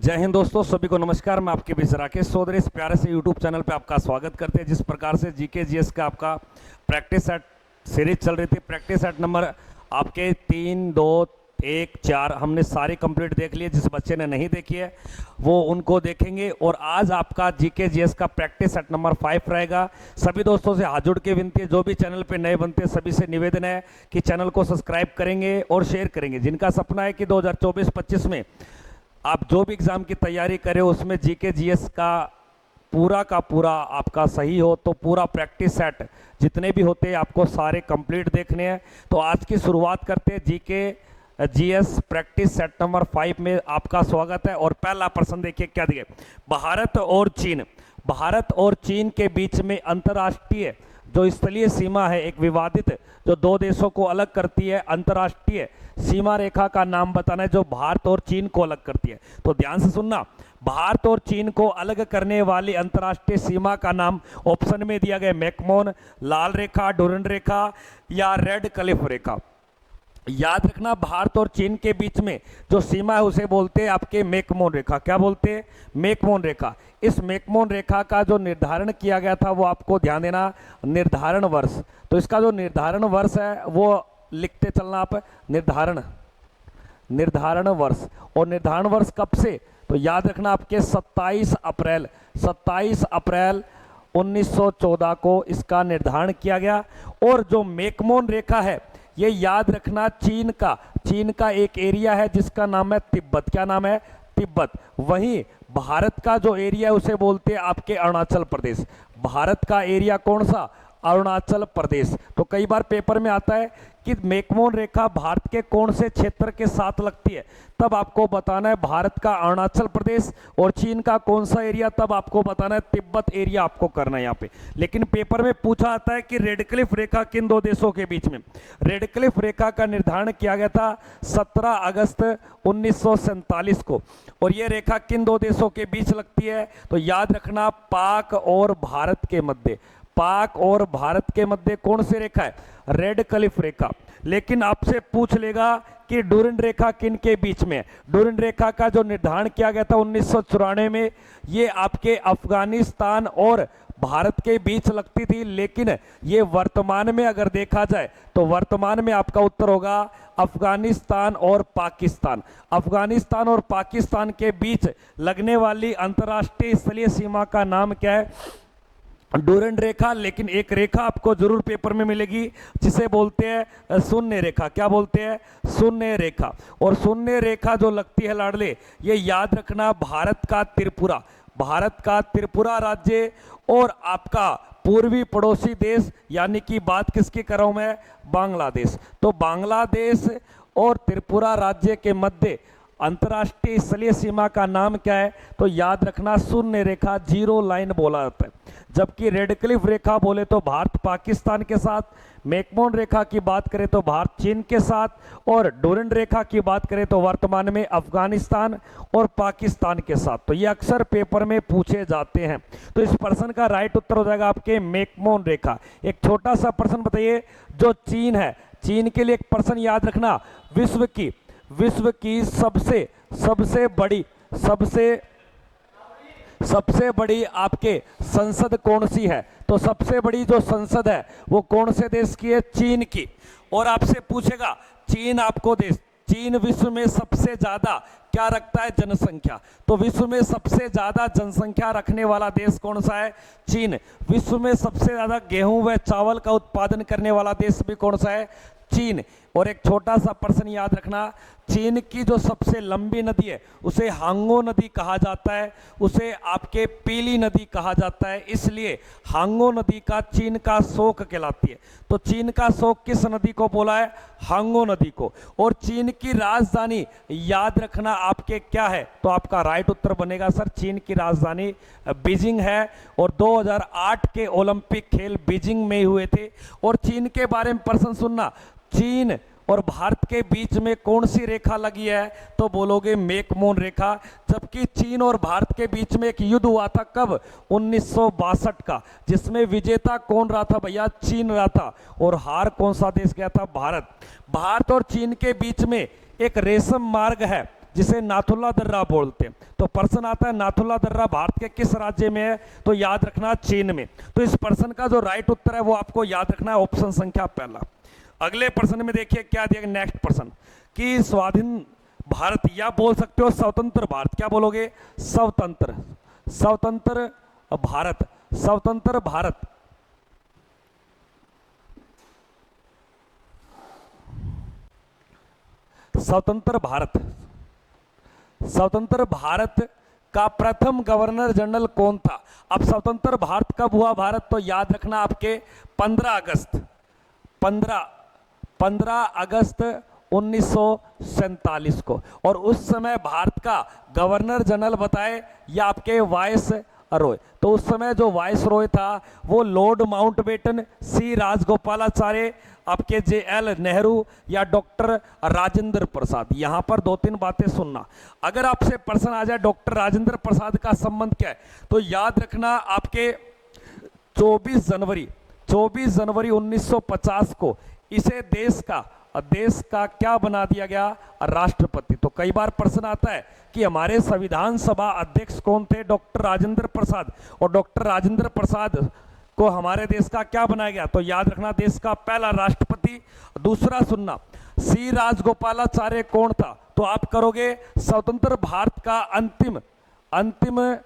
जय हिंद दोस्तों, सभी को नमस्कार। मैं आपके बीच राकेश चौधरी इस प्यारे से यूट्यूब चैनल पे आपका स्वागत करते हैं। जिस प्रकार से जीके जीएस का आपका प्रैक्टिस सेट सीरीज चल रही थी, प्रैक्टिस सेट नंबर आपके 3, 2, 1, 4 हमने सारी कंप्लीट देख लिए। जिस बच्चे ने नहीं देखी है वो उनको देखेंगे। और आज आपका जीके जीएस का प्रैक्टिस सेट नंबर 5 रहेगा। सभी दोस्तों से हाथ जोड़ के विनती है, जो भी चैनल पे नए बनते हैं सभी से निवेदन है कि चैनल को सब्सक्राइब करेंगे और शेयर करेंगे। जिनका सपना है कि 2024-25 में आप जो भी एग्ज़ाम की तैयारी करें उसमें जीके जीएस का पूरा आपका सही हो, तो पूरा प्रैक्टिस सेट जितने भी होते हैं आपको सारे कंप्लीट देखने हैं। तो आज की शुरुआत करते हैं GK GS practice set number 5 में आपका स्वागत है। और पहला प्रश्न देखिए क्या दिए। भारत और चीन के बीच में अंतर्राष्ट्रीय जो स्थलीय सीमा है, एक विवादित जो दो देशों को अलग करती है, अंतर्राष्ट्रीय सीमा रेखा का नाम बताना है जो भारत और चीन को अलग करती है। तो ध्यान से सुनना, भारत और चीन को अलग करने वाली अंतर्राष्ट्रीय सीमा का नाम ऑप्शन में दिया गया मैकमोहन, लाल रेखा, डूरंड रेखा या रेड क्लिफ रेखा। याद रखना, भारत और चीन के बीच में जो सीमा है उसे बोलते हैं आपके मैकमोहन रेखा। क्या बोलते हैं? मैकमोहन रेखा। इस मैकमोहन रेखा का जो निर्धारण किया गया था वो आपको ध्यान देना, निर्धारण वर्ष। तो इसका जो निर्धारण वर्ष है वो लिखते चलना आप, निर्धारण वर्ष। और निर्धारण वर्ष कब से? तो याद रखना आपके 27 अप्रैल 1914 को इसका निर्धारण किया गया। और जो मैकमोहन रेखा है ये याद रखना चीन का एक एरिया है जिसका नाम है तिब्बत। क्या नाम है? तिब्बत। वहीं भारत का जो एरिया है उसे बोलते हैं आपके अरुणाचल प्रदेश। भारत का एरिया कौन सा? अरुणाचल प्रदेश। तो कई बार पेपर में आता है कि मैकमोहन रेखा भारत के कौन से क्षेत्र के साथ लगती है, तब आपको बताना है भारत का अरुणाचल प्रदेश। और चीन का कौन सा एरिया, तब आपको बताना है तिब्बत एरिया आपको करना है यहाँ पे। लेकिन पेपर में पूछा आता है कि रेड क्लिफ रेखा किन दो देशों के बीच में। रेड क्लिफ रेखा का निर्धारण किया गया था 17 अगस्त 1947 को। और ये रेखा किन दो देशों के बीच लगती है? तो याद रखना पाक और भारत के मध्य। पाक और भारत के मध्य कौन सी रेखा है? रेड क्लिफ रेखा। लेकिन आपसे पूछ लेगा कि डूरंड रेखा किन के बीच में है। डूरंड रेखा का जो निर्धारण किया गया था 1994 में, ये आपके अफगानिस्तान और भारत के बीच लगती थी। लेकिन ये वर्तमान में अगर देखा जाए तो वर्तमान में आपका उत्तर होगा अफगानिस्तान और पाकिस्तान। अफगानिस्तान और पाकिस्तान के बीच लगने वाली अंतर्राष्ट्रीय स्थलीय सीमा का नाम क्या है? डूरंड रेखा। लेकिन एक रेखा आपको जरूर पेपर में मिलेगी जिसे बोलते हैं शून्य रेखा। क्या बोलते हैं? शून्य रेखा। और शून्य रेखा जो लगती है लाडले, ये याद रखना भारत का त्रिपुरा राज्य और आपका पूर्वी पड़ोसी देश, यानी कि बात किसकी कर रहा हूं मैं? बांग्लादेश। तो बांग्लादेश और त्रिपुरा राज्य के मध्य अंतर्राष्ट्रीय स्थलीय सीमा का नाम क्या है? तो याद रखना शून्य रेखा, जीरो लाइन बोला जाता है। जबकि रेड क्लिफ रेखा बोले तो भारत पाकिस्तान के साथ, मैकमोहन रेखा की बात करें तो भारत चीन के साथ, और डूरंड रेखा की बात करें तो वर्तमान में अफगानिस्तान और पाकिस्तान के साथ। तो ये अक्सर पेपर में पूछे जाते हैं। तो इस प्रश्न का राइट उत्तर हो जाएगा आपके मैकमोहन रेखा। एक छोटा सा प्रश्न बताइए, जो चीन है, चीन के लिए एक प्रश्न याद रखना, विश्व की सबसे बड़ी आपके संसद कौन सी है? तो सबसे बड़ी जो संसद है वो कौन से देश की है? चीन की। और आपसे पूछेगा चीन विश्व में सबसे ज्यादा क्या रखता है? जनसंख्या। तो विश्व में सबसे ज्यादा जनसंख्या रखने वाला देश कौन सा है? चीन। विश्व में सबसे ज्यादा गेहूं व चावल का उत्पादन करने वाला देश भी कौन सा है? चीन। और एक छोटा सा प्रश्न याद रखना, चीन की जो सबसे लंबी नदी है उसे हांगो नदी कहा जाता है, उसे आपके पीली नदी कहा जाता है। इसलिए हांगो नदी का चीन का शोक कहलाती है। तो चीन का शोक किस नदी को बोला है? हांगो नदी को। और चीन की राजधानी याद रखना आपके क्या है? तो आपका राइट उत्तर बनेगा सर, चीन की राजधानी बीजिंग है। और 2008 के ओलंपिक खेल बीजिंग में हुए थे। और चीन के बारे में प्रश्न सुनना, चीन और भारत के बीच में कौन सी रेखा लगी है? तो बोलोगे मैकमोहन रेखा। जबकि चीन और भारत के बीच में एक युद्ध हुआ था, कब? 1962 का, जिसमें विजेता कौन रहा था भैया? चीन रहा था। और हार कौन सा देश गया था? भारत। भारत और चीन के बीच में एक रेशम मार्ग है जिसे नाथुला दर्रा बोलते हैं। तो प्रश्न आता है नाथुला दर्रा भारत के किस राज्य में है, तो याद रखना चीन में। तो इस प्रश्न का जो राइट उत्तर है वो आपको याद रखना है ऑप्शन संख्या पहला। अगले प्रश्न में देखिए क्या दिया, नेक्स्ट प्रश्न कि स्वाधीन भारत या बोल सकते हो स्वतंत्र भारत, क्या बोलोगे, स्वतंत्र, स्वतंत्र भारत, स्वतंत्र भारत, स्वतंत्र भारत, स्वतंत्र भारत का प्रथम गवर्नर जनरल कौन था। अब स्वतंत्र भारत कब हुआ भारत, तो याद रखना आपके 15 अगस्त 15 अगस्त 1947 को। और उस समय भारत का गवर्नर जनरल बताए या आपके वाइस रॉय, तो उस समय जो वाइस रॉय था वो लॉर्ड माउंटबेटन, सी राजगोपालाचार्य, आपके JL नेहरू या डॉक्टर राजेंद्र प्रसाद। यहां पर 2-3 बातें सुनना। अगर आपसे प्रश्न आ जाए डॉक्टर राजेंद्र प्रसाद का संबंध क्या है, तो याद रखना आपके 24 जनवरी 1950 को इसे देश का क्या बना दिया गया, राष्ट्रपति। तो कई बार प्रश्न आता है कि हमारे संविधान सभा अध्यक्ष कौन थे, डॉक्टर राजेंद्र प्रसाद, और डॉक्टर राजेंद्र प्रसाद को हमारे देश का क्या बनाया गया, तो याद रखना देश का पहला राष्ट्रपति। दूसरा सुनना, सी राजगोपालाचार्य कौन था, तो आप करोगे स्वतंत्र भारत का अंतिम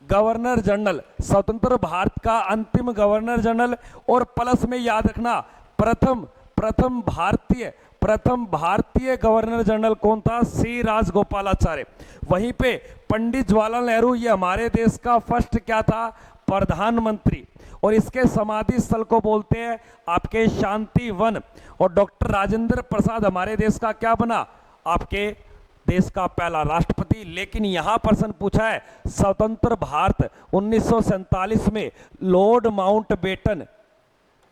गवर्नर जनरल, स्वतंत्र भारत का अंतिम गवर्नर जनरल। और प्लस में याद रखना प्रथम भारतीय गवर्नर जनरल कौन था, सी राजगोपालाचार्य। वहीं पे पंडित जवाहरलाल नेहरू, ये हमारे देश का फर्स्ट क्या था, प्रधानमंत्री। और इसके समाधि स्थल को बोलते हैं आपके शांति वन। और डॉक्टर राजेंद्र प्रसाद हमारे देश का क्या बना, आपके देश का पहला राष्ट्रपति। लेकिन यहां प्रश्न पूछा है स्वतंत्र भारत 1947 में लॉर्ड माउंटबेटन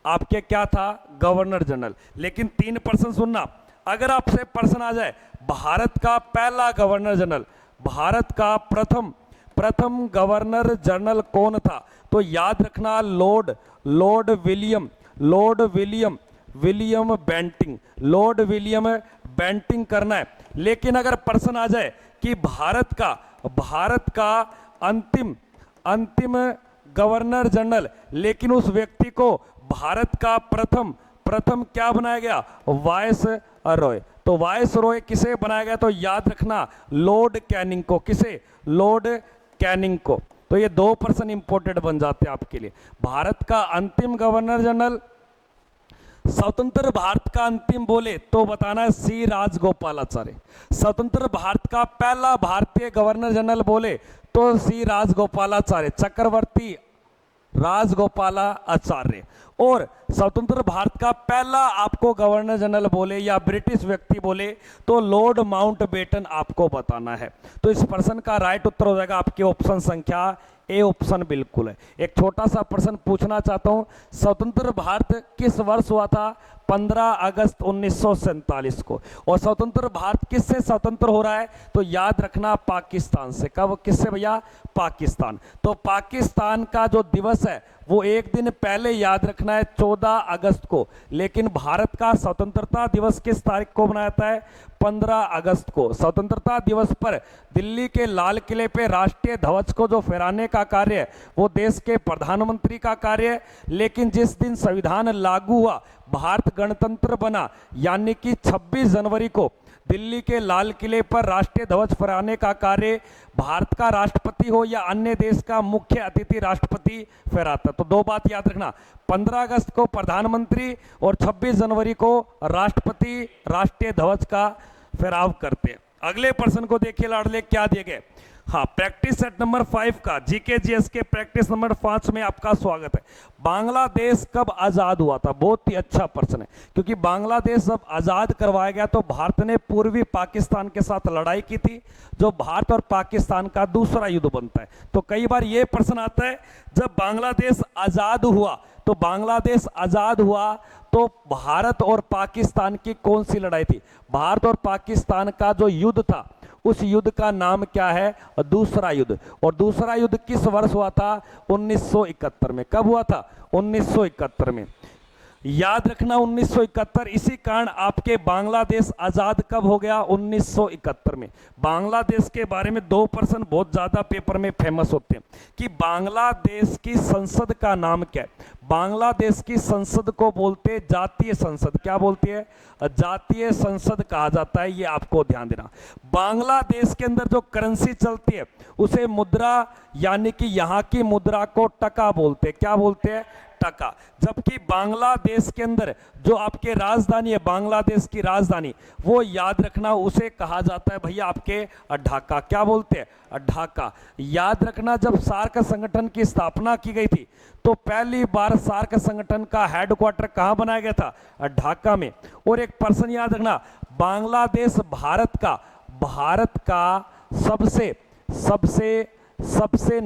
आपके क्या था, गवर्नर जनरल। लेकिन 3 प्रश्न सुनना। अगर आपसे प्रश्न आ जाए भारत का पहला गवर्नर जनरल, भारत का प्रथम गवर्नर जनरल कौन था, तो याद रखना लॉर्ड विलियम बेंटिंग करना है। लेकिन अगर प्रश्न आ जाए कि भारत का अंतिम गवर्नर जनरल, लेकिन उस व्यक्ति को भारत का प्रथम क्या बनाया गया, वाइस रॉय। तो वाइस रॉय किसे बनाया गया, तो याद रखना लॉर्ड कैनिंग को। किसे, लॉर्ड कैनिंग को। तो ये 2 प्रश्न इंपॉर्टेंट बन जाते हैं आपके लिए। भारत का अंतिम गवर्नर जनरल, स्वतंत्र भारत का अंतिम बोले तो बताना है सी राजगोपालाचार्य। स्वतंत्र भारत का पहला भारतीय गवर्नर जनरल बोले तो सी राजगोपालाचार्य, चक्रवर्ती राजगोपालाचार्य। और स्वतंत्र भारत का पहला आपको गवर्नर जनरल बोले या ब्रिटिश व्यक्ति बोले तो लॉर्ड माउंटबेटन आपको बताना है। तो इस प्रश्न का राइट उत्तर हो जाएगा आपके ऑप्शन संख्या ए, ऑप्शन बिल्कुल है। एक छोटा सा प्रश्न पूछना चाहता हूं, स्वतंत्र भारत किस वर्ष हुआ था, 15 अगस्त 1947 को। और स्वतंत्र भारत किससे स्वतंत्र हो रहा है, तो याद रखना पाकिस्तान से। कब, किससे भैया, पाकिस्तान। तो पाकिस्तान का जो दिवस है वो एक दिन पहले याद रखना है 14 अगस्त को। लेकिन भारत का स्वतंत्रता दिवस किस तारीख को मनाया जाता है, 15 अगस्त को। स्वतंत्रता दिवस पर दिल्ली के लाल किले पे राष्ट्रीय ध्वज को जो फहराने का कार्य है वो देश के प्रधानमंत्री का कार्य है। लेकिन जिस दिन संविधान लागू हुआ, भारत गणतंत्र बना, यानी कि 26 जनवरी को दिल्ली के लाल किले पर राष्ट्रीय ध्वज फहराने का कार्य भारत का राष्ट्रपति हो या अन्य देश का मुख्य अतिथि राष्ट्रपति फहराता। तो 2 बात याद रखना, 15 अगस्त को प्रधानमंत्री और 26 जनवरी को राष्ट्रपति राष्ट्रीय ध्वज का फहराव करते हैं। अगले प्रश्न को देखिए लाडले, क्या दिए गए। हाँ, प्रैक्टिस सेट नंबर 5 का जीके जीएस के प्रैक्टिस नंबर 5 में आपका स्वागत है। बांग्लादेश कब आजाद हुआ था, बहुत ही अच्छा प्रश्न है, क्योंकि बांग्लादेश जब आजाद करवाया गया तो भारत ने पूर्वी पाकिस्तान के साथ लड़ाई की थी, जो भारत और पाकिस्तान का दूसरा युद्ध बनता है। तो कई बार यह प्रश्न आता है, जब बांग्लादेश आजाद हुआ तो भारत और पाकिस्तान की कौन सी लड़ाई थी। भारत और पाकिस्तान का जो युद्ध था उस युद्ध का नाम क्या है, दूसरा युद्ध। और दूसरा युद्ध किस वर्ष हुआ था, 1971 में। कब हुआ था, 1971 में। याद रखना 1971। इसी कारण आपके बांग्लादेश आजाद कब हो गया? 1971 में। बांग्लादेश के बारे में 2% बहुत ज्यादा पेपर में फेमस होते हैं कि बांग्लादेश की संसद का नाम क्या है। बांग्लादेश की संसद को बोलते हैं जातीय संसद। क्या बोलती है? जातीय संसद कहा जाता है। ये आपको ध्यान देना। बांग्लादेश के अंदर जो करेंसी चलती है उसे मुद्रा, यानी कि यहाँ की मुद्रा को टका बोलते हैं। क्या बोलते हैं? टका। जबकि बांग्लादेश के अंदर जो आपके राजधानी है, बांग्लादेश की राजधानी, वो याद रखना उसे कहा जाता है भैया आपके ढाका। क्या बोलते हैं? ढाका। याद रखना जब सार्क संगठन की स्थापना की गई थी तो पहली बार सार्क संगठन का हेडक्वार्टर कहां बनाया गया था? ढाका में। और एक पर्सन याद रखना, बांग्लादेश भारत का सबसे सबसे सबसे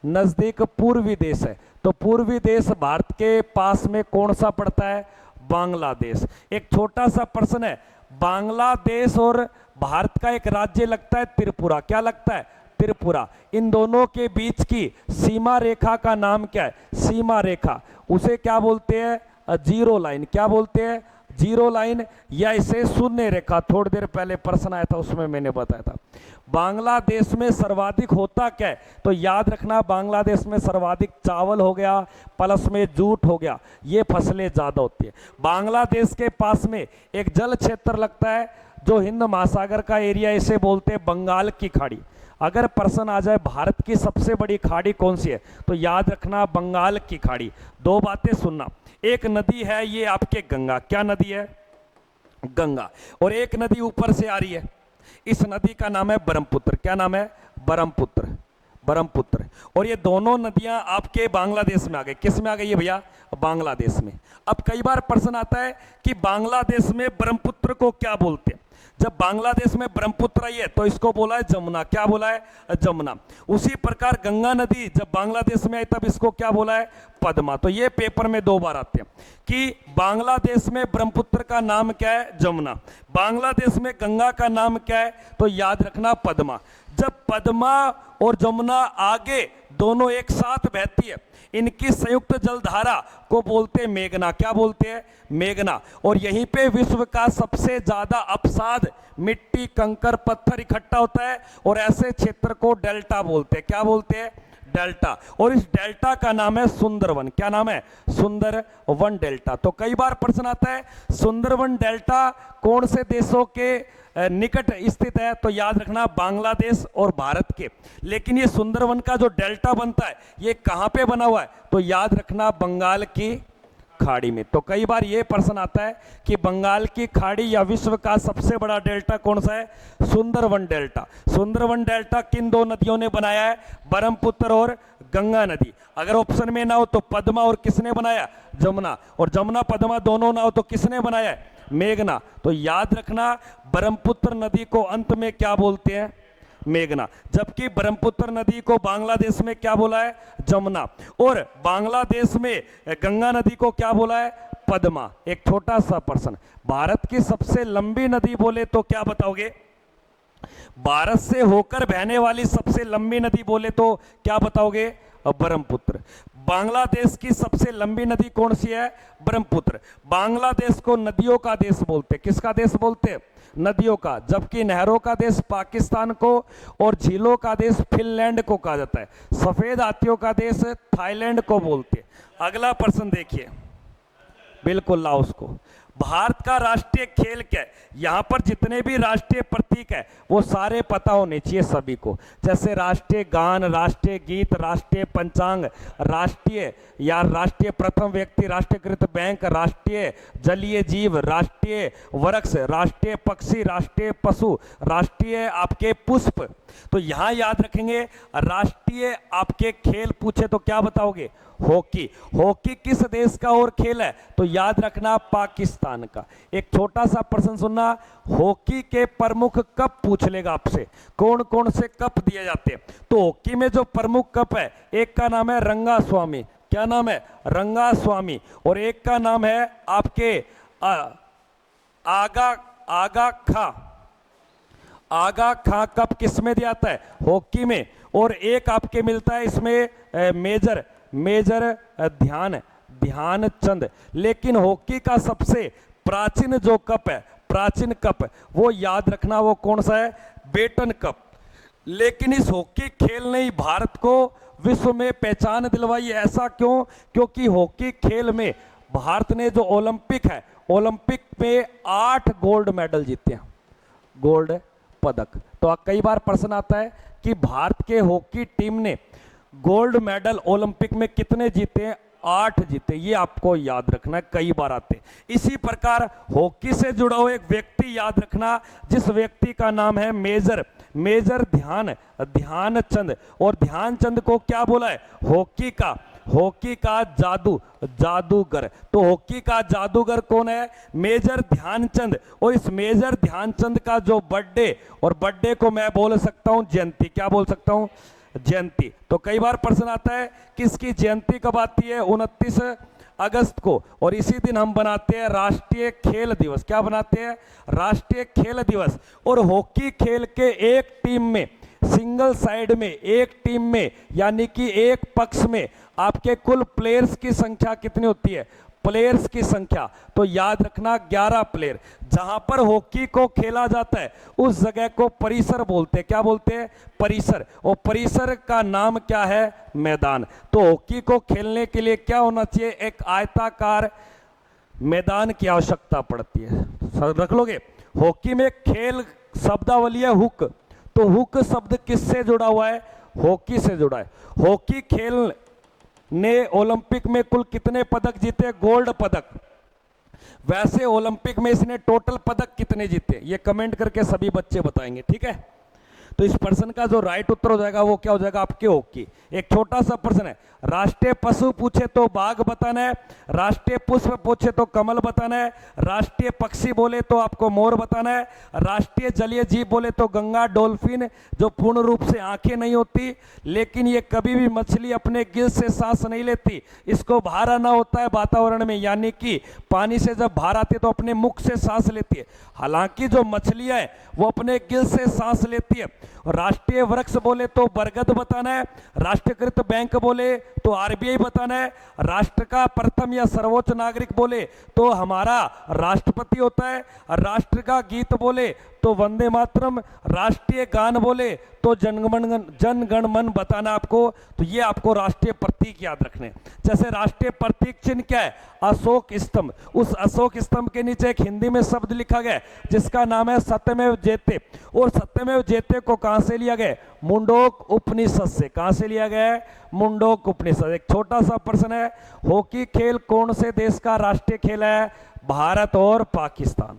नजदीक पूर्वी देश है। तो पूर्वी देश भारत के पास में कौन सा पड़ता है? बांग्लादेश। एक छोटा सा प्रश्न है, बांग्लादेश और भारत का एक राज्य लगता है त्रिपुरा। क्या लगता है? त्रिपुरा। इन दोनों के बीच की सीमा रेखा का नाम क्या है? सीमा रेखा। उसे क्या बोलते हैं? Zero line. क्या बोलते हैं? जीरो लाइन, या इसे शून्य रेखा। थोड़ी देर पहले प्रश्न आया था उसमें मैंने बताया था। बांग्लादेश में सर्वाधिक होता क्या है? तो याद रखना बांग्लादेश में सर्वाधिक चावल हो गया, प्लस में जूट हो गया, ये फसलें ज्यादा होती है। बांग्लादेश के पास में एक जल क्षेत्र लगता है जो हिंद महासागर का एरिया, इसे बोलते हैं बंगाल की खाड़ी। अगर प्रश्न आ जाए भारत की सबसे बड़ी खाड़ी कौन सी है, तो याद रखना बंगाल की खाड़ी। दो बातें सुनना, एक नदी है ये आपके गंगा। क्या नदी है? गंगा। और एक नदी ऊपर से आ रही है, इस नदी का नाम है ब्रह्मपुत्र। क्या नाम है? ब्रह्मपुत्र। और ये दोनों नदियां आपके बांग्लादेश में आ गई। किस में आ गई है भैया? बांग्लादेश में। अब कई बार प्रश्न आता है कि बांग्लादेश में ब्रह्मपुत्र को क्या बोलते हैं। जब बांग्लादेश में ब्रह्मपुत्र आई है तो इसको बोला है जमुना। क्या बोला है? जमुना। उसी प्रकार गंगा नदी जब बांग्लादेश में आई तब इसको क्या बोला है? पद्मा। तो ये पेपर में 2 बार आते हैं कि बांग्लादेश में ब्रह्मपुत्र का नाम क्या है? जमुना। बांग्लादेश में गंगा का नाम क्या है? तो याद रखना पद्मा। जब पद्मा और जमुना आगे दोनों एक साथ बहती है, इनकी संयुक्त जलधारा को बोलते हैं मेघना। क्या बोलते हैं? मेघना। और यहीं पे विश्व का सबसे ज्यादा अपसाद, मिट्टी, कंकर, पत्थर इकट्ठा होता है और ऐसे क्षेत्र को डेल्टा बोलते हैं। क्या बोलते हैं? डेल्टा। और इस डेल्टा का नाम है सुंदरवन। क्या नाम है? सुंदरवन डेल्टा। तो कई बार प्रश्न आता है सुंदरवन डेल्टा कौन से देशों के निकट स्थित है? तो याद रखना बांग्लादेश और भारत के। लेकिन ये सुंदरवन का जो डेल्टा बनता है ये कहां पे बना हुआ है? तो याद रखना बंगाल की खाड़ी में। तो कई बार ये प्रश्न आता है कि बंगाल की खाड़ी या विश्व का सबसे बड़ा डेल्टा कौन सा है? सुंदरवन डेल्टा। सुंदरवन डेल्टा किन 2 नदियों ने बनाया है? ब्रह्मपुत्र और गंगा नदी। अगर ऑप्शन में ना हो तो पद्मा और किसने बनाया? जमुना। और जमुना पद्मा दोनों ना हो तो किसने बनाया है? मेघना। तो याद रखना ब्रह्मपुत्र नदी को अंत में क्या बोलते हैं? मेघना। जबकि ब्रह्मपुत्र नदी को बांग्लादेश में क्या बोला है? जमुना। और बांग्लादेश में गंगा नदी को क्या बोला है? पद्मा। एक छोटा सा प्रश्न, भारत की सबसे लंबी नदी बोले तो क्या बताओगे? भारत से होकर बहने वाली सबसे लंबी नदी बोले तो क्या बताओगे? ब्रह्मपुत्र। बांग्लादेश की सबसे लंबी नदी कौन सी है? ब्रह्मपुत्र। बांग्लादेश को नदियों का देश बोलते। किसका देश बोलते? नदियों का। जबकि नहरों का देश पाकिस्तान को और झीलों का देश फिनलैंड को कहा जाता है। सफेद हाथियों का देश थाईलैंड को बोलते। अगला प्रश्न देखिए, बिल्कुल लाओस को। भारत का राष्ट्रीय खेल क्या है? यहां पर जितने भी राष्ट्रीय प्रतीक है वो सारे पता होने चाहिए सभी को। जैसे राष्ट्रीय गान, राष्ट्रीय गीत, राष्ट्रीय पंचांग, राष्ट्रीय प्रथम व्यक्ति, राष्ट्रीयकृत बैंक, राष्ट्रीय जलीय जीव, राष्ट्रीय वृक्ष, राष्ट्रीय पक्षी, राष्ट्रीय पशु, राष्ट्रीय आपके पुष्प। तो यहां याद रखेंगे राष्ट्रीय आपके खेल पूछे तो क्या बताओगे? हॉकी। हॉकी किस देश का और खेल है? तो याद रखना पाकिस्तान का। एक छोटा सा प्रश्न सुनना, हॉकी के प्रमुख कप पूछ लेगा आपसे, कौन कौन से कप दिए जाते हैं। तो हॉकी में जो प्रमुख कप है, एक का नाम है रंगास्वामी। क्या नाम है? रंगास्वामी। और एक का नाम है आपके आगा खां कप। किस में दिया जाता है? हॉकी में। और एक आपके मिलता है इसमें मेजर ध्यानचंद। लेकिन हॉकी का सबसे प्राचीन जो कप है, प्राचीन कप, वो याद रखना वो कौन सा है, बेटन कप। लेकिन इस हॉकी खेल ने ही भारत को विश्व में पहचान दिलवाई। ऐसा क्यों? क्योंकि हॉकी खेल में भारत ने जो ओलंपिक है, ओलंपिक में 8 गोल्ड मेडल जीते हैं, गोल्ड पदक। तो कई बार प्रश्न आता है कि भारत के हॉकी टीम ने गोल्ड मेडल ओलंपिक में कितने जीते हैं? 8 जीते। ये आपको याद रखना है, कई बार आते। इसी प्रकार हॉकी से जुड़ा हुआ एक व्यक्ति याद रखना, जिस व्यक्ति का नाम है मेजर ध्यानचंद। और ध्यानचंद को क्या बोला है? हॉकी का जादूगर। तो हॉकी का जादूगर कौन है? मेजर ध्यानचंद। और इस मेजर ध्यानचंद का जो बर्थडे, और बर्थडे को मैं बोल सकता हूं जयंती। क्या बोल सकता हूं? जयंती। तो कई बार प्रश्न आता है कि इसकी जयंती कब आती है? 29 अगस्त को। और इसी दिन हम बनाते हैं राष्ट्रीय खेल दिवस। क्या बनाते हैं? राष्ट्रीय खेल दिवस। और हॉकी खेल के एक टीम में, सिंगल साइड में, एक टीम में, यानी कि एक पक्ष में आपके कुल प्लेयर्स की संख्या कितनी होती है? प्लेयर्स की संख्या। तो याद रखना 11 प्लेयर। जहां पर हॉकी को खेला जाता है उस जगह को परिसर बोलते हैं। क्या बोलते हैं? परिसर। और परिसर का नाम क्या है? मैदान। तो हॉकी को खेलने के लिए क्या होना चाहिए? एक आयताकार मैदान की आवश्यकता पड़ती है। रख लोगे? हॉकी में खेल शब्दावली है हुक। तो हुक शब्द किससे जुड़ा हुआ है? हॉकी से जुड़ा है। हॉकी खेल ने ओलंपिक में कुल कितने पदक जीते? गोल्ड पदक। वैसे ओलंपिक में इसने टोटल पदक कितने जीते? ये कमेंट करके सभी बच्चे बताएंगे, ठीक है? तो इस प्रश्न का जो राइट उत्तर हो जाएगा वो क्या हो जाएगा? आपके हॉकी। एक छोटा सा प्रश्न है, राष्ट्रीय पशु पूछे तो बाघ बताना है, राष्ट्रीय पुष्प पूछे तो कमल बताना है, राष्ट्रीय पक्षी बोले तो आपको मोर बताना है, राष्ट्रीय जलीय जीव बोले तो गंगा डॉल्फिन, जो पूर्ण रूप से आंखें नहीं होती लेकिन ये कभी भी मछली अपने गिल से सांस नहीं लेती, इसको बाहर आना होता है वातावरण में, यानी कि पानी से जब बाहर आती है तो अपने मुख से सांस लेती है। हालांकि जो मछलियां है वो अपने गिल से सांस लेती है। राष्ट्रीय वृक्ष बोले तो बरगद बताना है, राष्ट्रीयकृत बैंक बोले तो आरबीआई बताना है, राष्ट्र का प्रथम या सर्वोच्च नागरिक बोले तो हमारा राष्ट्रपति होता है, राष्ट्र का गीत बोले तो वंदे मातरम, राष्ट्रीय गान बोले तो जनगण मन बताना आपको। तो ये आपको राष्ट्रीय प्रतीक याद रखने। जैसे राष्ट्रीय प्रतीक चिन्ह क्या है? अशोक स्तंभ। उस अशोक स्तंभ के नीचे एक हिंदी में शब्द लिखा गया जिसका नाम है सत्यमेव जयते। और सत्यमेव जयते को कहां से लिया गया? मुंडोक उपनिषद से। कहां से लिया गया है? मुंडोक उपनिषद। एक छोटा सा प्रश्न है, हॉकी खेल कौन से देश का राष्ट्रीय खेल है? भारत और पाकिस्तान।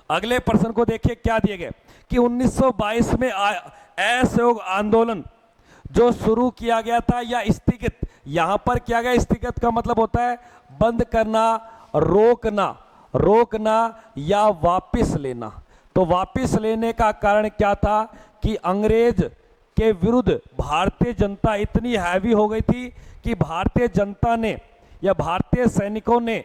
अगले प्रश्न को देखिए क्या दिए गए कि 1922 में असहयोग आंदोलन जो शुरू किया गया था या स्थगित, यहां पर किया गया, स्थगित का मतलब होता है बंद करना, रोकना या वापस लेना। तो वापस लेने का कारण क्या था कि अंग्रेज के विरुद्ध भारतीय जनता इतनी हैवी हो गई थी कि भारतीय जनता ने या भारतीय सैनिकों ने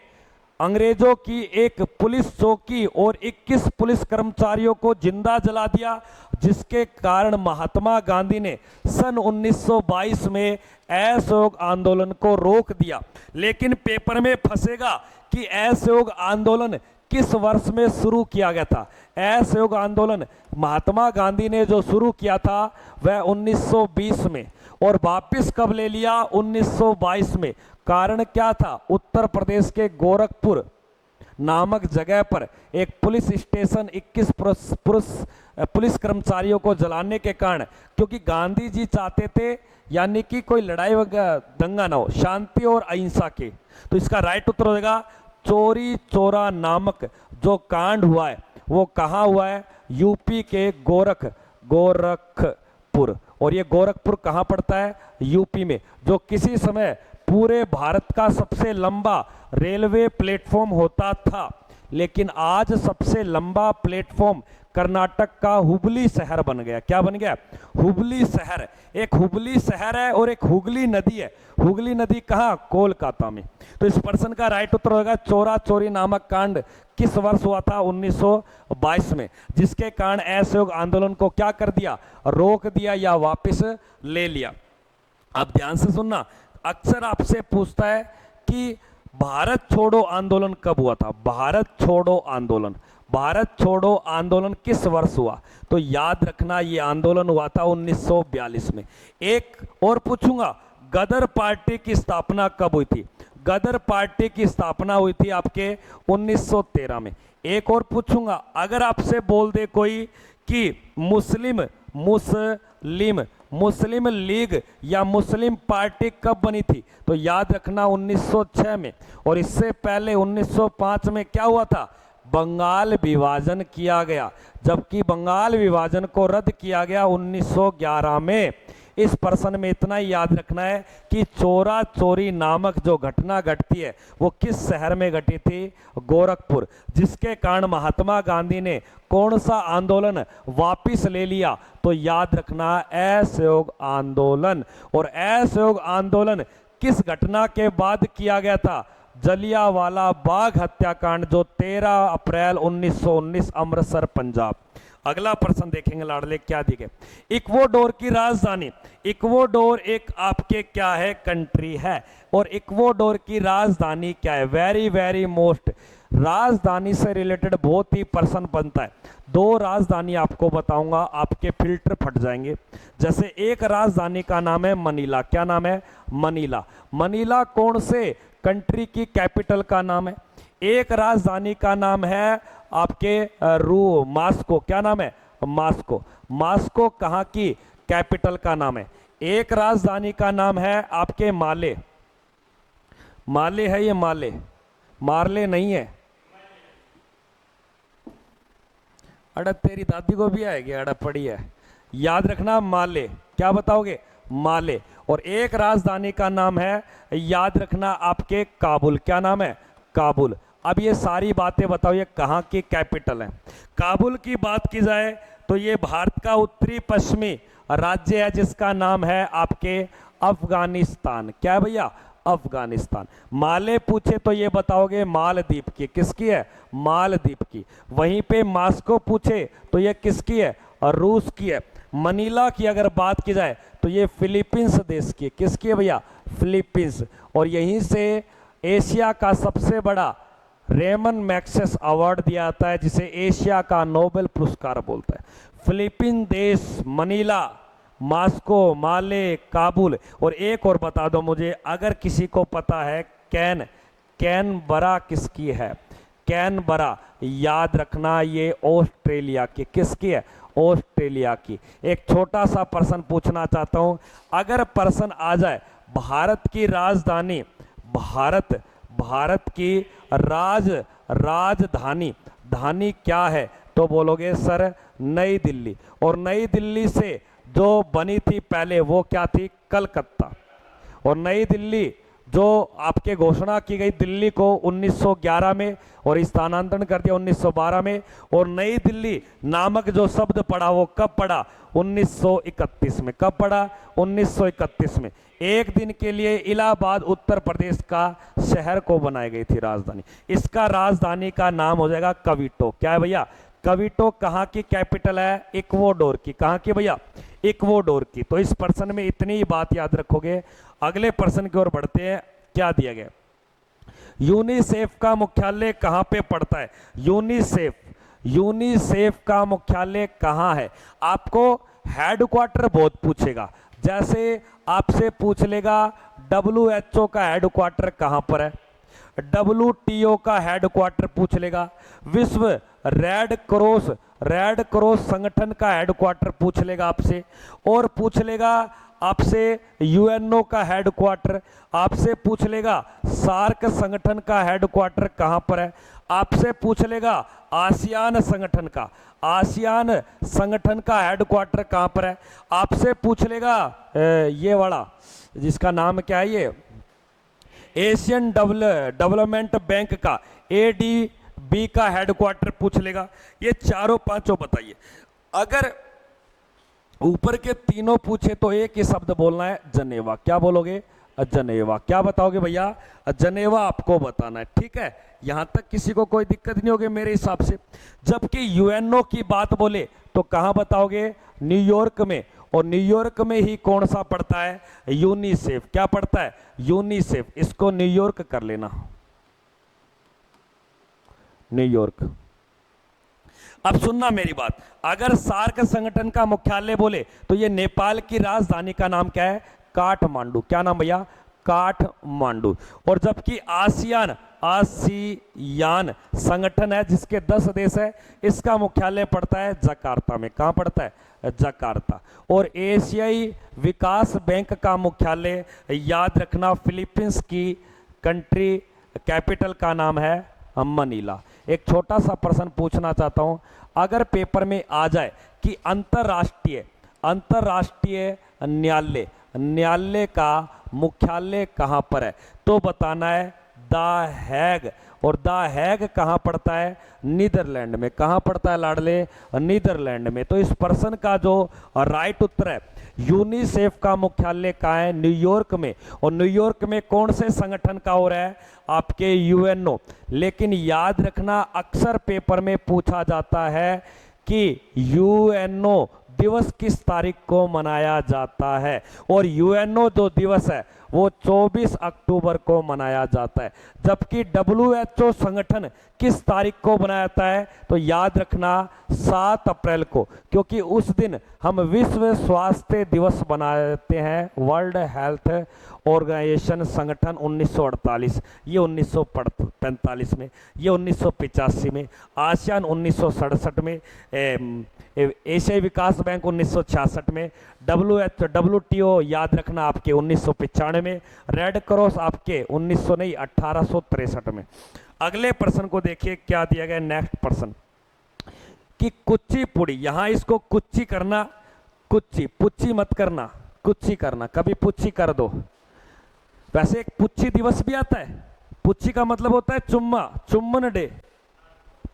अंग्रेजों की एक पुलिस चौकी और 21 पुलिस कर्मचारियों को जिंदा जला दिया, जिसके कारण महात्मा गांधी ने सन 1922 में असहयोग आंदोलन को रोक दिया। लेकिन पेपर में फंसेगा कि असहयोग आंदोलन किस वर्ष में शुरू किया गया था। असहयोग आंदोलन महात्मा गांधी ने जो शुरू किया था वह 1920 में, और वापस कब ले लिया? 1922 में। कारण क्या था? उत्तर प्रदेश के गोरखपुर नामक जगह पर एक पुलिस स्टेशन 21 पुलिस कर्मचारियों को जलाने के कारण, क्योंकि गांधी जी चाहते थे यानी कि कोई लड़ाई वगैरह दंगा ना हो, शांति और अहिंसा के। तो इसका राइट उत्तर होगा चोरी चोरा नामक जो कांड हुआ है वो कहाँ हुआ है? यूपी के गोरखपुर। और ये गोरखपुर कहाँ पड़ता है? यूपी में, जो किसी समय पूरे भारत का सबसे लंबा रेलवे प्लेटफॉर्म होता था। लेकिन आज सबसे लंबा प्लेटफॉर्म कर्नाटक का हुबली शहर बन गया। क्या बन गया? हुबली शहर। एक हुबली शहर है और एक हुगली नदी है। हुगली नदी कहाँ? कोलकाता में। तो इस प्रश्न का राइट उत्तर होगा चोरा चोरी नामक कांड किस वर्ष हुआ था? 1922 में, जिसके कारण असहयोग आंदोलन को क्या कर दिया? रोक दिया या वापस ले लिया। अब ध्यान से सुनना, अक्सर आपसे पूछता है कि भारत छोड़ो आंदोलन कब हुआ था। भारत छोड़ो आंदोलन किस वर्ष हुआ, तो याद रखना ये आंदोलन हुआ था 1942 में। एक और पूछूंगा, गदर पार्टी की स्थापना कब हुई थी। गदर पार्टी की स्थापना हुई थी आपके 1913 में। एक और पूछूंगा, अगर आपसे बोल दे कोई कि मुस्लिम लीग या मुस्लिम पार्टी कब बनी थी, तो याद रखना 1906 में। और इससे पहले 1905 में क्या हुआ था, बंगाल विभाजन किया गया, जबकि बंगाल विभाजन को रद्द किया गया 1911 में। इस प्रश्न में इतना ही याद रखना है कि चोरा चोरी नामक जो घटना घटती है वो किस शहर में घटी थी, गोरखपुर, जिसके कारण महात्मा गांधी ने कौन सा आंदोलन वापिस ले लिया, तो याद रखना असहयोग आंदोलन। और असहयोग आंदोलन किस घटना के बाद किया गया था, जलियांवाला बाग हत्याकांड, जो 13 अप्रैल 1919 अमृतसर पंजाब। अगला प्रश्न देखेंगे लाडले, क्या दी गए, इक्वाडोर की राजधानी। इक्वाडोर एक आपके क्या है, कंट्री है, और इक्वाडोर की राजधानी क्या है, वेरी वेरी मोस्ट। राजधानी से रिलेटेड बहुत ही प्रश्न बनता है। दो राजधानी आपको बताऊंगा, आपके फिल्टर फट जाएंगे। जैसे एक राजधानी का नाम है मनीला, क्या नाम है, मनीला। मनीला कौन से कंट्री की कैपिटल का नाम है। एक राजधानी का नाम है आपके मास्को, क्या नाम है, मास्को। मास्को कहाँ की कैपिटल का नाम है। एक राजधानी का नाम है आपके माले, माले है ये, माले, मारले नहीं है। अरे तेरी दादी को भी आएगी, अड़ा पड़ी है, याद रखना माले। क्या बताओगे, माले। और एक राजधानी का नाम है, याद रखना आपके काबुल, क्या नाम है, काबुल। अब ये सारी बातें बताओ, ये कहाँ की कैपिटल है। काबुल की बात की जाए तो ये भारत का उत्तरी पश्चिमी राज्य है, जिसका नाम है आपके अफगानिस्तान। क्या है भैया, अफगानिस्तान। माले पूछे तो ये बताओगे मालदीप की, किसकी है, मालदीप की। वहीं पे मास्को पूछे तो ये किसकी है, रूस की है। मनीला की अगर बात की जाए तो ये फिलीपींस देश की, किसकी है भैया, फिलीपींस। और यहीं से एशिया का सबसे बड़ा रेमन मैग्सेस अवार्ड दिया जाता है, जिसे एशिया का नोबेल पुरस्कार बोलता है। फिलीपीन देश, मनीला, मास्को, माले, काबुल। और एक और बता दो मुझे, अगर किसी को पता है, कैनबरा किसकी है, कैनबरा, याद रखना ये ऑस्ट्रेलिया की, किसकी है, ऑस्ट्रेलिया की। एक छोटा सा प्रश्न पूछना चाहता हूं, अगर प्रश्न आ जाए भारत की राजधानी, भारत की राजधानी क्या है, तो बोलोगे सर नई दिल्ली। और नई दिल्ली से जो बनी थी पहले वो क्या थी, कलकत्ता। और नई दिल्ली जो आपके घोषणा की गई दिल्ली को 1911 में, और स्थानांतरण कर दिया 1912 में। और नई दिल्ली नामक जो शब्द पड़ा वो कब पड़ा, 1931 में। कब पड़ा, 1931 में। एक दिन के लिए इलाहाबाद उत्तर प्रदेश का शहर को बनाई गई थी राजधानी। इसका राजधानी का नाम हो जाएगा कविटो। क्या है भैया, कविटो। कहाँ की कैपिटल है, इक्वाडोर की। कहाँ की भैया, इक्वाडोर की। तो इस प्रश्न में इतनी ही बात याद रखोगे। अगले प्रश्न की ओर बढ़ते हैं, क्या दिया गया, यूनिसेफ का मुख्यालय कहाँ पे पड़ता है। यूनिसेफ का मुख्यालय कहाँ है। आपको हेडक्वार्टर बहुत पूछेगा, जैसे आपसे पूछ लेगा WHO का हेडक्वार्टर कहाँ पर है, WTO का हेडक्वार्टर पूछ लेगा, विश्व रेड क्रॉस संगठन का हेडक्वार्टर पूछ लेगा आपसे, और पूछ लेगा आपसे UNO का हेडक्वार्टर, आपसे पूछ लेगा सार्क संगठन का हेडक्वार्टर कहाँ पर है, आपसे पूछ लेगा आसियान संगठन का हेडक्वार्टर कहाँ पर है, आपसे पूछ लेगा ये वाला जिसका नाम क्या है, ये एशियन डेवलपमेंट बैंक का ADB का हेडक्वार्टर पूछ लेगा। ये चारों पांचों बताइए। अगर ऊपर के तीनों पूछे तो एक ही शब्द बोलना है, जनेवा। क्या बोलोगे, जनेवा। क्या बताओगे भैया, जनेवा आपको बताना है। ठीक है, यहां तक किसी को कोई दिक्कत नहीं होगी मेरे हिसाब से। जबकि UNO की बात बोले तो कहां बताओगे, न्यूयॉर्क में। और न्यूयॉर्क में ही कौन सा पड़ता है? यूनिसेफ। क्या पड़ता है? यूनिसेफ। इसको न्यूयॉर्क कर लेना, न्यूयॉर्क। अब सुनना मेरी बात, अगर सार्क संगठन का मुख्यालय बोले तो ये नेपाल की राजधानी का नाम क्या है? काठमांडू। क्या नाम भैया? काठमांडू। और जबकि आसियान संगठन है जिसके 10 देश है, इसका मुख्यालय पड़ता है जकार्ता में। कहां पड़ता है? जकार्ता। और एशियाई विकास बैंक का मुख्यालय याद रखना, फिलीपींस की कंट्री कैपिटल का नाम है मनीला। एक छोटा सा प्रश्न पूछना चाहता हूं, अगर पेपर में आ जाए कि अंतरराष्ट्रीय न्यायालय का मुख्यालय कहां पर है, तो बताना है द हैग। और द हैग कहां पड़ता है? नीदरलैंड में। कहां पड़ता है लाडले? नीदरलैंड में। तो इस प्रश्न का जो राइट उत्तर है, यूनिसेफ का मुख्यालय कहां है? न्यूयॉर्क में। और न्यूयॉर्क में कौन से संगठन का हो रहा है? आपके यूएनओ। लेकिन याद रखना, अक्सर पेपर में पूछा जाता है कि यूएनओ दिवस किस तारीख को मनाया जाता है, और यूएनओ जो दिवस है वो 24 अक्टूबर को मनाया जाता है। जबकि डब्ल्यूएचओ संगठन किस तारीख को मनाया जाता है? तो याद रखना 7 अप्रैल को, क्योंकि उस दिन हम विश्व स्वास्थ्य दिवस मनाते हैं। वर्ल्ड हेल्थ ऑर्गेनाइजेशन संगठन 1948, ये 1945 में, ये 1985 में, आसियान 1967 में, एशियाई विकास बैंक 1966 में, WTO याद रखना आपके 1995 में, रेड क्रॉस आपके 1900 नहीं 1863 में। अगले प्रश्न को देखिए क्या दिया गया। नेक्स्ट प्रश्न कि कुचिपुड़ी, यहां इसको कुच्ची करना, कुच्ची पुच्ची मत करना, कुच्ची करना, कभी पुच्ची कर दो। वैसे एक पुच्ची दिवस भी आता है। पुच्ची का मतलब होता है चुम्मा, चुम्बन डे।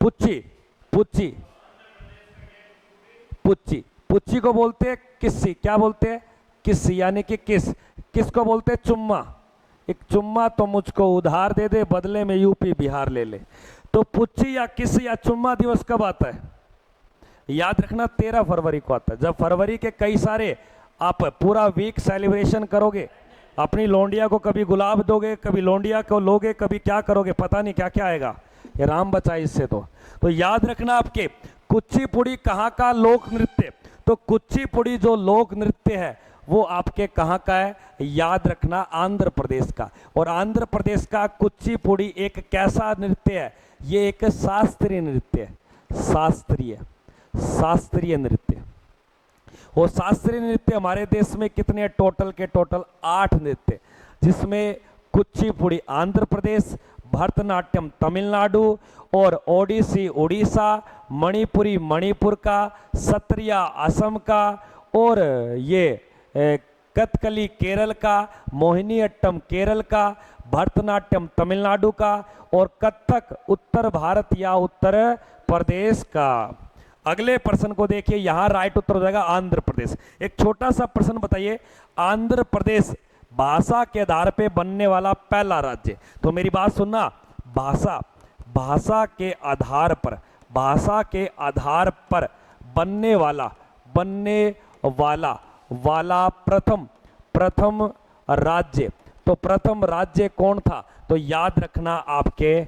पुच्ची, पुच्ची, पुच्ची, पुच्ची को बोलते हैं किस्सी। क्या बोलते हैं? किस्सी, यानी कि किस को बोलते हैं? चुम्मा। एक चुम्मा तो मुझको उधार दे दे, बदले में यूपी बिहार ले ले। तो पुच्ची या किस्सी या चुम्मा दिवस कब आता है? याद रखना 13 फरवरी को आता है। जब फरवरी के कई सारे आप पूरा वीक सेलिब्रेशन करोगे, अपनी लौंडिया को कभी गुलाब दोगे, कभी लौंडिया को लोगे, कभी क्या करोगे, पता नहीं क्या क्या आएगा। ये राम बचाए इससे। तो याद रखना आपके कुचिपुड़ी कहाँ का लोक नृत्य? तो कुचिपुड़ी जो लोक नृत्य है वो आपके कहाँ का है? याद रखना आंध्र प्रदेश का। और आंध्र प्रदेश का कुचिपुड़ी एक कैसा नृत्य है? ये एक शास्त्रीय नृत्य है। शास्त्रीय नृत्य। और शास्त्रीय नृत्य हमारे देश में कितने? टोटल 8 नृत्य, जिसमें कुचिपुड़ी आंध्र प्रदेश, भरतनाट्यम तमिलनाडु, और ओडिसी उड़ीसा, मणिपुरी मणिपुर का, सत्रिया असम का, और ये कथकली केरल का, मोहिनीअट्टम केरल का, भरतनाट्यम तमिलनाडु का, और कथक उत्तर भारत या उत्तर प्रदेश का। अगले प्रश्न को देखिए, यहां राइट उत्तर हो जाएगा आंध्र प्रदेश। एक छोटा सा प्रश्न बताइए, आंध्र प्रदेश भाषा के आधार पे बनने वाला पहला राज्य। तो मेरी बात सुनना, भाषा के आधार पर बनने वाला प्रथम राज्य। तो प्रथम राज्य कौन था? तो याद रखना आपके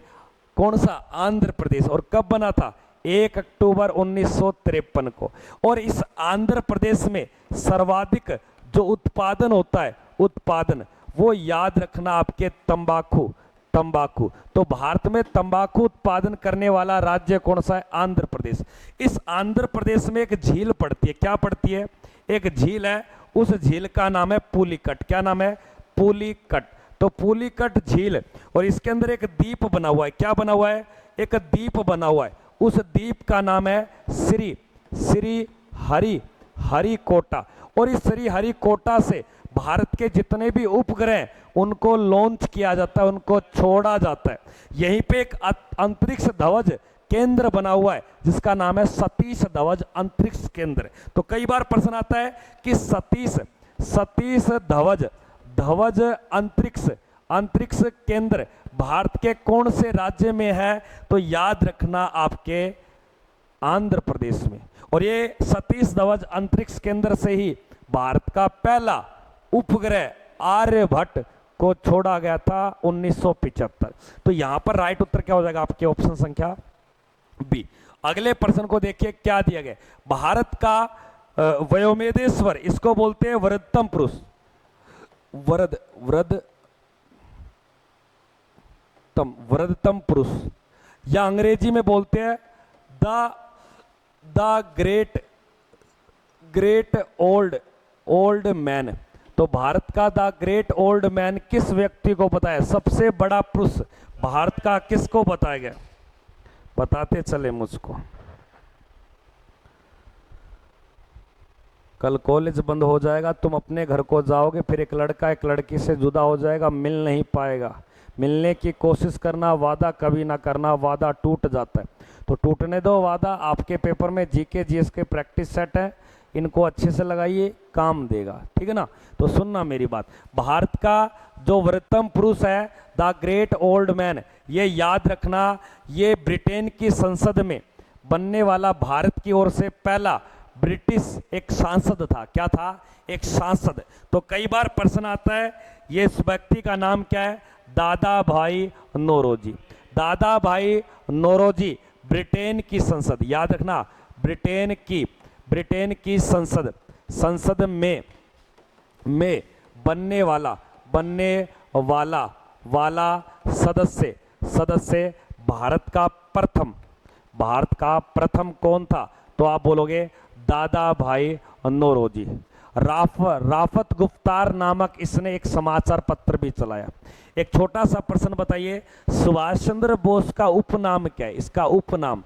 कौन सा? आंध्र प्रदेश। और कब बना था? 1 अक्टूबर 1953 को। और इस आंध्र प्रदेश में सर्वाधिक जो उत्पादन होता है, वो याद रखना आपके तंबाकू। तो भारत में तंबाकू उत्पादन करने वाला राज्य कौन सा है? आंध्र प्रदेश। इस आंध्र प्रदेश में एक झील पड़ती है। क्या पड़ती है? एक झील है, उस झील का नाम है पुलिकट। क्या नाम है? पुलिकट। तो पुलिकट झील, और इसके अंदर एक द्वीप बना हुआ है। क्या बना हुआ है? एक द्वीप बना हुआ है। उस द्वीप का नाम है श्री हरिकोटा। और इस श्री हरिकोटा से भारत के जितने भी उपग्रह उनको लॉन्च किया जाता है, उनको छोड़ा जाता है। यहीं पे एक अंतरिक्ष ध्वज केंद्र बना हुआ है जिसका नाम है सतीश धवज अंतरिक्ष केंद्र। तो कई बार प्रश्न आता है कि सतीश धवज अंतरिक्ष केंद्र भारत के कौन से राज्य में है? तो याद रखना आपके आंध्र प्रदेश में। और ये सतीश धवज अंतरिक्ष केंद्र से ही भारत का पहला उपग्रह आर्यभट्ट को छोड़ा गया था 1975। तो यहां पर राइट उत्तर क्या हो जाएगा आपके ऑप्शन संख्या बी। अगले प्रश्न को देखिए क्या दिया गया। भारत का वयोमेदेश्वर, इसको बोलते हैं वृद्धतम पुरुष, वृद्धतम पुरुष, या अंग्रेजी में बोलते हैं द ग्रेट ओल्ड मैन। तो भारत का द ग्रेट ओल्ड मैन किस व्यक्ति को बताया, सबसे बड़ा पुरुष भारत का किसको बताया गया, बताते चले मुझको। कल कॉलेज बंद हो जाएगा, तुम अपने घर को जाओगे, फिर एक लड़का एक लड़की से जुदा हो जाएगा, मिल नहीं पाएगा। मिलने की कोशिश करना, वादा कभी ना करना, वादा टूट जाता है। तो टूटने दो वादा। आपके पेपर में जीके जीएस के प्रैक्टिस सेट है, इनको अच्छे से लगाइए, काम देगा, ठीक है ना। तो सुनना मेरी बात, भारत का जो वृद्धतम पुरुष है द ग्रेट ओल्ड मैन, ये याद रखना, ये ब्रिटेन की संसद में बनने वाला भारत की ओर से पहला ब्रिटिश एक सांसद था। क्या था, एक सांसद। तो कई बार प्रश्न आता है ये इस व्यक्ति का नाम क्या है, दादा भाई नौरोजी। दादा भाई नौरोजी ब्रिटेन की संसद, याद रखना, ब्रिटेन की संसद में बनने वाला सदस्य भारत का प्रथम कौन था। तो आप बोलोगे दादा भाई नौरोजी। राफत गुफ्तार नामक इसने एक समाचार पत्र भी चलाया। एक छोटा सा प्रश्न बताइए, सुभाष चंद्र बोस का उपनाम क्या है, इसका उपनाम।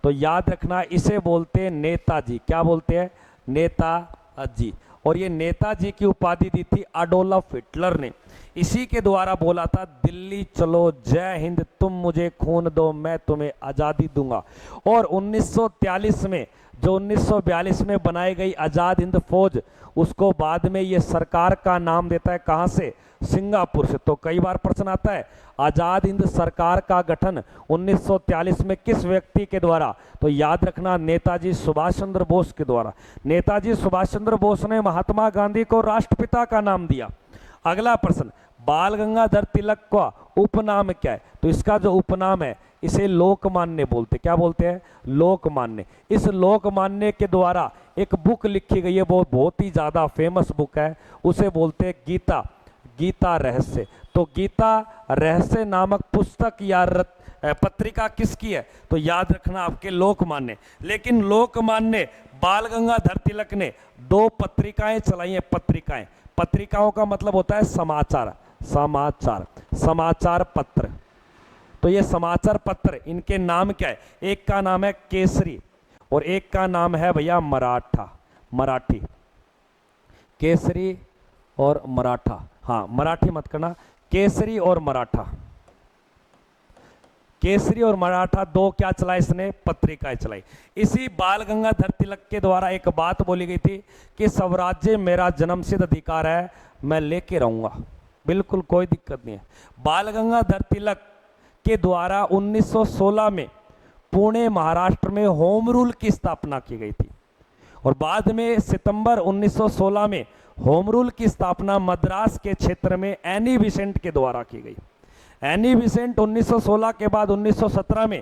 तो याद रखना, इसे बोलते हैं नेताजी। क्या बोलते हैं, नेताजी। और ये नेताजी की उपाधि दी थी एडोल्फ हिटलर ने। इसी के द्वारा बोला था दिल्ली चलो जय हिंद, तुम मुझे खून दो मैं तुम्हें आज़ादी दूंगा। और 1943 में जो 1942 में बनाई गई आज़ाद हिंद फौज, उसको बाद में ये सरकार का नाम देता है, कहाँ से, सिंगापुर से। तो कई बार प्रश्न आता है आज़ाद हिंद सरकार का गठन 1943 में किस व्यक्ति के द्वारा। तो याद रखना नेताजी सुभाष चंद्र बोस के द्वारा। नेताजी सुभाष चंद्र बोस ने महात्मा गांधी को राष्ट्रपिता का नाम दिया। अगला प्रश्न, बाल गंगाधर तिलक का उपनाम क्या है। तो इसका जो उपनाम है इसे लोकमान्य बोलते। क्या बोलते हैं, लोकमान्य। इस लोकमान्य के द्वारा एक बुक लिखी गई है, वो बहुत ही ज्यादा फेमस बुक है, उसे बोलते हैं गीता रहस्य। तो गीता रहस्य नामक पुस्तक या पत्रिका किसकी है। तो याद रखना आपके लोकमान्य। लेकिन लोकमान्य बाल गंगाधर तिलक ने 2 पत्रिकाएं चलाई हैं। पत्रिकाओं का मतलब होता है समाचार पत्र। तो ये समाचार पत्र, इनके नाम क्या है, एक का नाम है केसरी और एक का नाम है भैया मराठी। केसरी और मराठा, हाँ मराठी मत करना, केसरी और मराठा 2 क्या चला इसने, पत्रिकाएं चलाई। इसी बाल गंगाधर तिलक के द्वारा एक बात बोली गई थी कि स्वराज्य मेरा जन्मसिद्ध अधिकार है, मैं लेके रहूंगा, बिल्कुल कोई दिक्कत नहीं है। बाल गंगाधर तिलक के द्वारा 1916 में पुणे महाराष्ट्र में होम रूल की स्थापना की गई थी और बाद में सितंबर 1916 में होम रूल की स्थापना मद्रास के क्षेत्र में एनी बिसेंट के द्वारा की गई। एनी बिसेंट 1916 के बाद 1917 में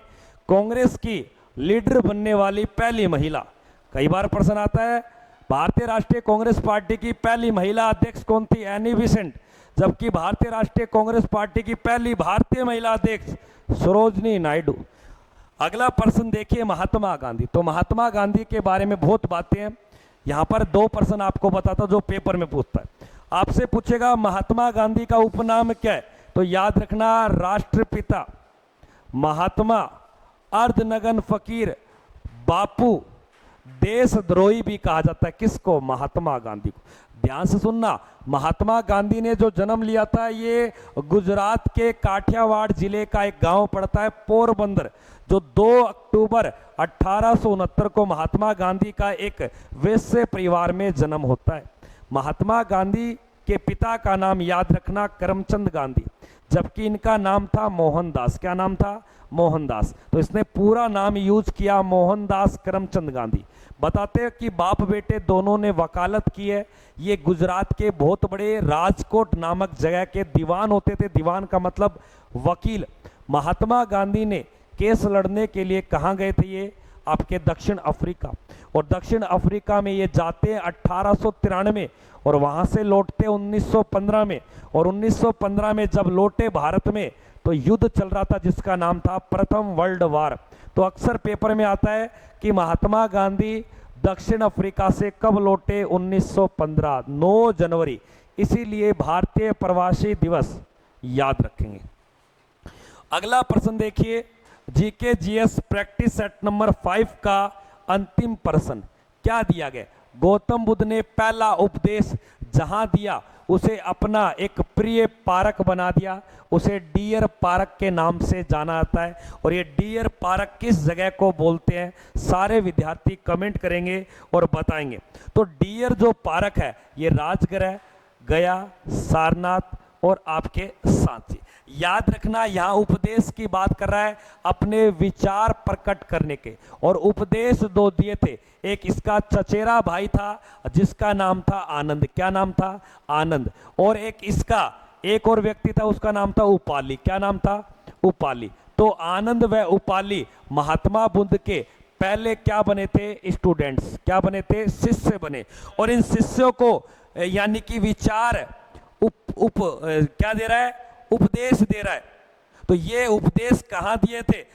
कांग्रेस की लीडर बनने वाली पहली महिला। कई बार प्रश्न आता है भारतीय राष्ट्रीय कांग्रेस पार्टी की पहली महिला अध्यक्ष कौन थी, एनी बिसेंट, जबकि भारतीय राष्ट्रीय कांग्रेस पार्टी की पहली भारतीय महिला अध्यक्ष सरोजनी नायडू। अगला प्रश्न देखिए महात्मा गांधी। तो महात्मा गांधी के बारे में बहुत बातें हैं, यहां पर 2 प्रश्न आपको बताता जो पेपर में पूछता है। आपसे पूछेगा महात्मा गांधी का उपनाम क्या है। तो याद रखना राष्ट्रपिता, महात्मा, अर्धनगन फकीर, बापू, देशद्रोही भी कहा जाता है किसको, महात्मा गांधी को। ध्यान से सुनना, महात्मा गांधी ने जो जन्म लिया था ये गुजरात के काठियावाड़ जिले का एक गांव पड़ता है पोरबंदर, जो 2 अक्टूबर 1869 को महात्मा गांधी का एक वैश्य परिवार में जन्म होता है। महात्मा गांधी के पिता का नाम याद रखना करमचंद गांधी, जबकि इनका नाम था मोहनदास। क्या नाम था? मोहनदास। तो इसने पूरा नाम यूज किया मोहनदास करमचंद गांधी। बताते हैं कि बाप बेटे दोनों ने वकालत की है। ये गुजरात के बहुत बड़े राजकोट नामक जगह के दीवान होते थे। दीवान का मतलब वकील। महात्मा गांधी ने केस लड़ने के लिए कहाँ गए थे? ये आपके दक्षिण अफ्रीका। और दक्षिण अफ्रीका में ये जाते हैं 1893 और वहां से लौटते 1915 में। और 1915 में जब लौटे भारत में तो युद्ध चल रहा था जिसका नाम था प्रथम वर्ल्ड वार। तो अक्सर पेपर में आता है कि महात्मा गांधी दक्षिण अफ्रीका से कब लौटे? 1915, 9 जनवरी। इसीलिए भारतीय प्रवासी दिवस याद रखेंगे। अगला प्रश्न देखिए, GK GS practice set number 5 का अंतिम प्रश्न क्या दिया गया? गौतम बुद्ध ने पहला उपदेश जहां दिया उसे अपना एक प्रिय पार्क बना दिया। उसे डियर पार्क के नाम से जाना जाता है। और ये डियर पार्क किस जगह को बोलते हैं? सारे विद्यार्थी कमेंट करेंगे और बताएंगे। तो डियर जो पार्क है ये राजगृह, गया, सारनाथ और आपके सांची। याद रखना, यहां उपदेश की बात कर रहा है अपने विचार प्रकट करने के। और उपदेश दो दिए थे। एक इसका चचेरा भाई था जिसका नाम था आनंद। क्या नाम था? आनंद। और एक और व्यक्ति था उसका नाम था उपाली। क्या नाम था? उपाली। तो आनंद व उपाली महात्मा बुद्ध के पहले क्या बने थे? स्टूडेंट्स। क्या बने थे? शिष्य बने। और इन शिष्यों को यानी कि विचार क्या दे रहा है? उपदेश दे रहा है। तो ये उपदेश कहां दिए थे?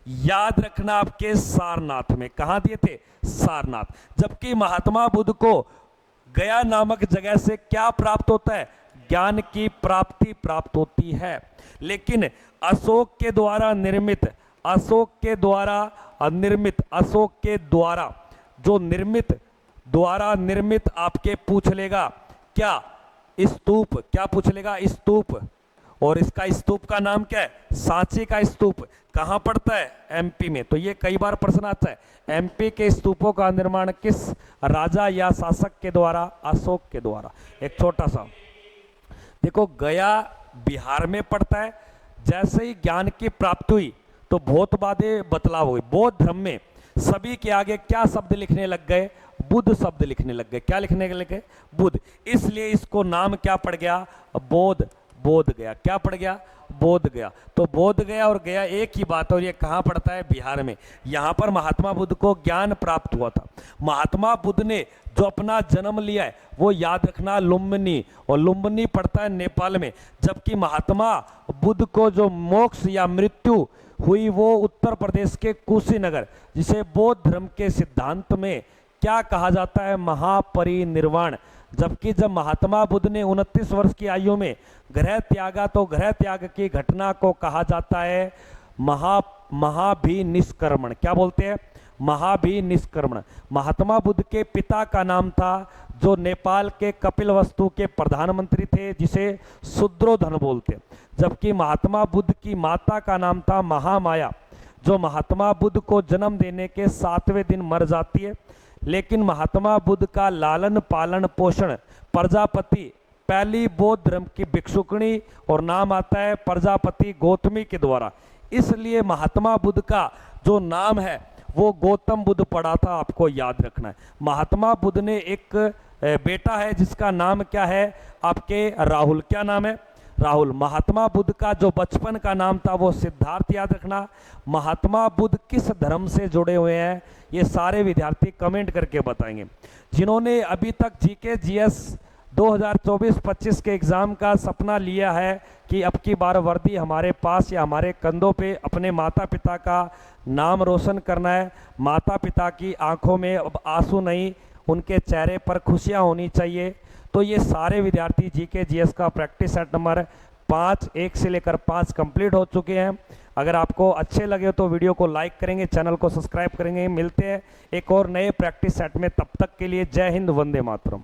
याद रखना, आपके सारनाथ में। कहां दिए थे? सारनाथ। जबकि महात्मा बुद्ध को गया नामक जगह से क्या प्राप्त होता है? ज्ञान की प्राप्ति प्राप्त होती है। लेकिन अशोक के द्वारा निर्मित आपके पूछ लेगा क्या? स्तूप। क्या पूछ लेगा? स्तूप। और इसका स्तूप का नाम क्या है? सांची का स्तूप। कहां पड़ता है? एमपी में। तो ये कई बार प्रश्न आता है, एमपी के स्तूपों का निर्माण किस राजा या शासक के द्वारा? अशोक के द्वारा। एक छोटा सा देखो, गया बिहार में पड़ता है। जैसे ही ज्ञान की प्राप्ति हुई तो बहुत बातें बदलाव हुई। बौद्ध धर्म में सभी के आगे क्या शब्द लिखने लग गए? बुद्ध शब्द लिखने लग गए। क्या लिखने लग गए? बुद्ध। इसलिए इसको नाम क्या पड़ गया? बोध गया। क्या पड़ गया? बोध गया। तो बोध गया और गया एक ही बात है। और ये कहाँ पड़ता है? बिहार में। यहाँ पर महात्मा बुद्ध को ज्ञान प्राप्त हुआ था। महात्मा बुद्ध ने जो अपना जन्म लिया है वो याद रखना लुम्बिनी। और लुम्बिनी पड़ता है नेपाल में। जबकि महात्मा बुद्ध को जो मोक्ष या मृत्यु हुई वो उत्तर प्रदेश के कुशीनगर, जिसे बौद्ध धर्म के सिद्धांत में क्या कहा जाता है? महापरिनिर्वाण। जबकि जब महात्मा बुद्ध ने 29 वर्ष की आयु में गृह त्यागा तो गृह त्याग की घटना को कहा जाता है महाभिनिष्क्रमण। क्या बोलते हैं? महाभिनिष्क्रमण। महात्मा बुद्ध के पिता का नाम था, जो नेपाल के कपिलवस्तु के प्रधानमंत्री थे, जिसे शूद्रोधन बोलते। जबकि महात्मा बुद्ध की माता का नाम था महामाया, जो महात्मा बुद्ध को जन्म देने के 7वें दिन मर जाती है। लेकिन महात्मा बुद्ध का लालन पालन पोषण प्रजापति, पहली बौद्ध धर्म की भिक्षुकणी, और नाम आता है प्रजापति गौतमी के द्वारा। इसलिए महात्मा बुद्ध का जो नाम है वो गौतम बुद्ध पड़ा था। आपको याद रखना है। महात्मा बुद्ध ने एक बेटा है जिसका नाम क्या है? आपके राहुल। क्या नाम है? राहुल। महात्मा बुद्ध का जो बचपन का नाम था वो सिद्धार्थ। याद रखना। महात्मा बुद्ध किस धर्म से जुड़े हुए हैं? ये सारे विद्यार्थी कमेंट करके बताएंगे। जिन्होंने अभी तक जीके जीएस 2024-25 के एग्ज़ाम का सपना लिया है कि अब की बार वर्दी हमारे पास या हमारे कंधों पे अपने माता पिता का नाम रोशन करना है, माता पिता की आंखों में अब आंसू नहीं, उनके चेहरे पर खुशियां होनी चाहिए। तो ये सारे विद्यार्थी जीके जीएस का प्रैक्टिस सेट नंबर 5 1 से लेकर 5 कंप्लीट हो चुके हैं। अगर आपको अच्छे लगे तो वीडियो को लाइक करेंगे, चैनल को सब्सक्राइब करेंगे। मिलते हैं एक और नए प्रैक्टिस सेट में। तब तक के लिए जय हिंद, वंदे मातरम।